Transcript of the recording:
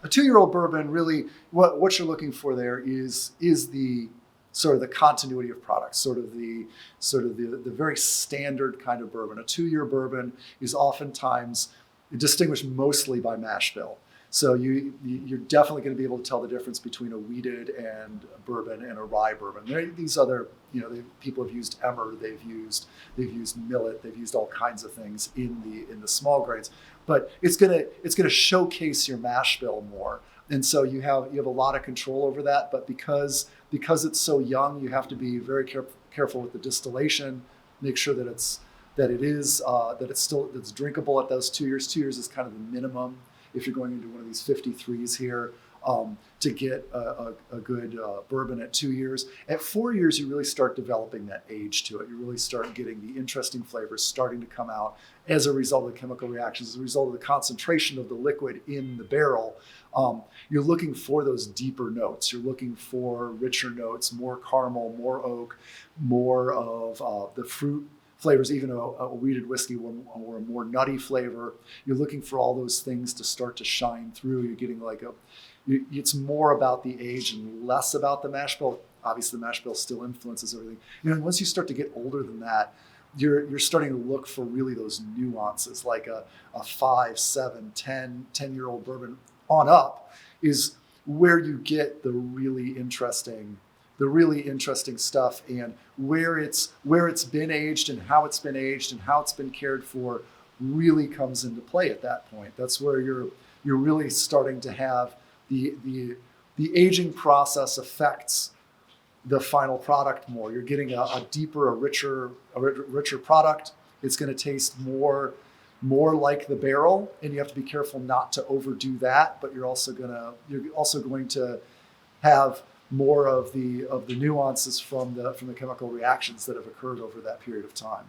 a 2-year-old bourbon, really, what you're looking for there is the sort of the continuity of products, the very standard kind of bourbon. A 2-year bourbon is oftentimes distinguished mostly by mash bill. So you're definitely going to be able to tell the difference between a wheated and a bourbon and a rye bourbon. These other, people have used emmer, they've used millet, they've used all kinds of things in the small grains, but it's gonna showcase your mash bill more, and so you have a lot of control over that. But because it's so young, you have to be very careful with the distillation, make sure that it's drinkable at those 2 years. 2 years is kind of the minimum if you're going into one of these 53s here, to get a good bourbon at 2 years. At 4 years, you really start developing that age to it. You really start getting the interesting flavors starting to come out as a result of the chemical reactions, as a result of the concentration of the liquid in the barrel. You're looking for those deeper notes. You're looking for richer notes, more caramel, more oak, more of the fruit flavors, even a wheated whiskey or a more nutty flavor. You're looking for all those things to start to shine through. You're getting it's more about the age and less about the mash bill. Obviously, the mash bill still influences everything. Once you start to get older than that, you're starting to look for really those nuances, like a 5, 7, 10-year-old bourbon on up is where you get the really interesting stuff, and where it's been aged and how it's been aged and how it's been cared for really comes into play at that point. That's where you're really starting to have the aging process affects the final product more. You're getting a deeper, a richer product. It's going to taste more like the barrel, and you have to be careful not to overdo that. But you're also going to have more of the nuances from the chemical reactions that have occurred over that period of time.